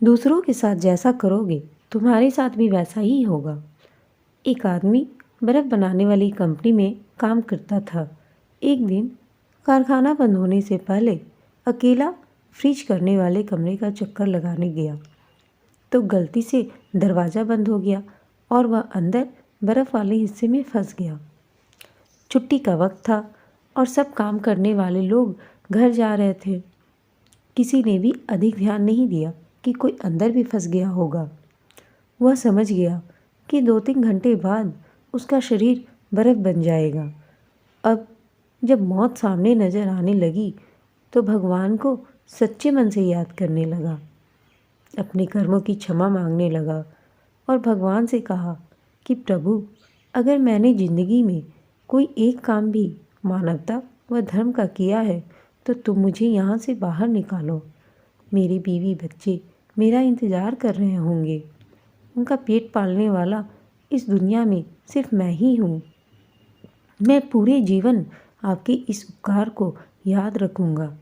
दूसरों के साथ जैसा करोगे तुम्हारे साथ भी वैसा ही होगा। एक आदमी बर्फ़ बनाने वाली कंपनी में काम करता था। एक दिन कारखाना बंद होने से पहले अकेला फ्रीज करने वाले कमरे का चक्कर लगाने गया तो गलती से दरवाज़ा बंद हो गया और वह अंदर बर्फ़ वाले हिस्से में फंस गया। छुट्टी का वक्त था और सब काम करने वाले लोग घर जा रहे थे। किसी ने भी अधिक ध्यान नहीं दिया कि कोई अंदर भी फंस गया होगा। वह समझ गया कि 2-3 घंटे बाद उसका शरीर बर्फ़ बन जाएगा। अब जब मौत सामने नज़र आने लगी तो भगवान को सच्चे मन से याद करने लगा, अपने कर्मों की क्षमा मांगने लगा और भगवान से कहा कि प्रभु, अगर मैंने ज़िंदगी में कोई एक काम भी मानवता व धर्म का किया है तो तुम मुझे यहाँ से बाहर निकालो। मेरे बीवी बच्चे मेरा इंतज़ार कर रहे होंगे। उनका पेट पालने वाला इस दुनिया में सिर्फ मैं ही हूँ। मैं पूरे जीवन आपके इस उपकार को याद रखूँगा।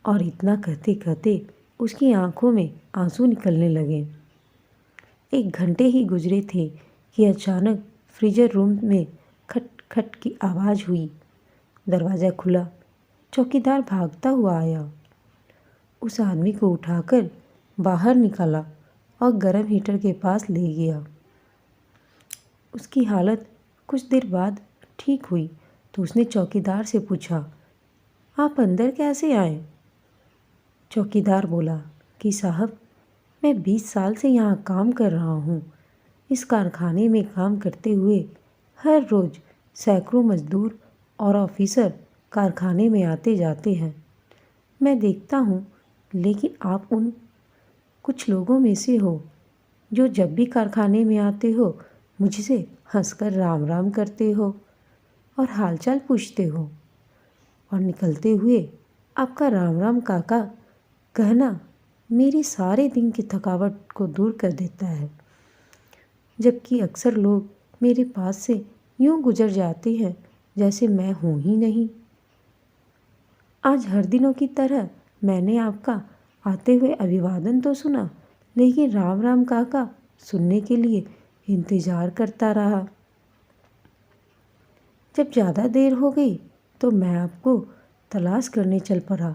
और इतना कहते कहते उसकी आंखों में आंसू निकलने लगे। 1 घंटे ही गुजरे थे कि अचानक फ्रीजर रूम में खट खट की आवाज़ हुई। दरवाज़ा खुला। चौकीदार भागता हुआ आया। उस आदमी को उठाकर बाहर निकाला और गर्म हीटर के पास ले गया। उसकी हालत कुछ देर बाद ठीक हुई तो उसने चौकीदार से पूछा, आप अंदर कैसे आए? चौकीदार बोला कि साहब, मैं 20 साल से यहाँ काम कर रहा हूँ। इस कारखाने में काम करते हुए हर रोज़ सैकड़ों मजदूर और ऑफिसर कारखाने में आते जाते हैं। मैं देखता हूँ, लेकिन आप उन कुछ लोगों में से हो जो जब भी कारखाने में आते हो मुझसे हंसकर राम राम करते हो और हालचाल पूछते हो और निकलते हुए आपका राम राम काका कहना मेरी सारे दिन की थकावट को दूर कर देता है। जबकि अक्सर लोग मेरे पास से यूं गुजर जाते हैं जैसे मैं हूँ ही नहीं। आज हर दिनों की तरह मैंने आपका आते हुए अभिवादन तो सुना, लेकिन राम राम काका सुनने के लिए इंतज़ार करता रहा। जब ज़्यादा देर हो गई तो मैं आपको तलाश करने चल पड़ा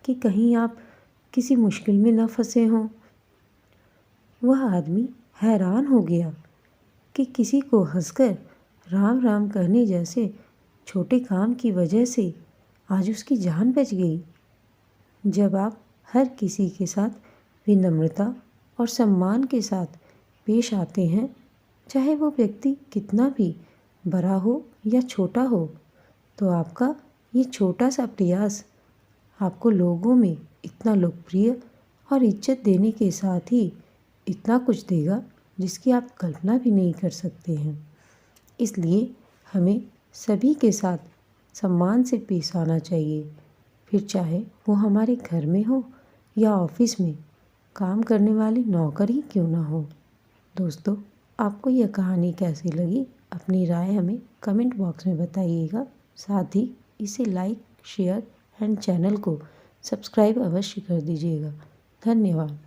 कि कहीं आप किसी मुश्किल में न फंसे हों। वह आदमी हैरान हो गया कि किसी को हंसकर राम राम कहने जैसे छोटे काम की वजह से आज उसकी जान बच गई। जब आप हर किसी के साथ विनम्रता और सम्मान के साथ पेश आते हैं, चाहे वो व्यक्ति कितना भी बड़ा हो या छोटा हो, तो आपका ये छोटा सा प्रयास आपको लोगों में इतना लोकप्रिय और इज्जत देने के साथ ही इतना कुछ देगा जिसकी आप कल्पना भी नहीं कर सकते हैं। इसलिए हमें सभी के साथ सम्मान से पेश आना चाहिए, फिर चाहे वो हमारे घर में हो या ऑफिस में काम करने वाले नौकर ही क्यों ना हो। दोस्तों, आपको यह कहानी कैसी लगी? अपनी राय हमें कमेंट बॉक्स में बताइएगा। साथ ही इसे लाइक, शेयर एंड चैनल को सब्सक्राइब अवश्य कर दीजिएगा। धन्यवाद।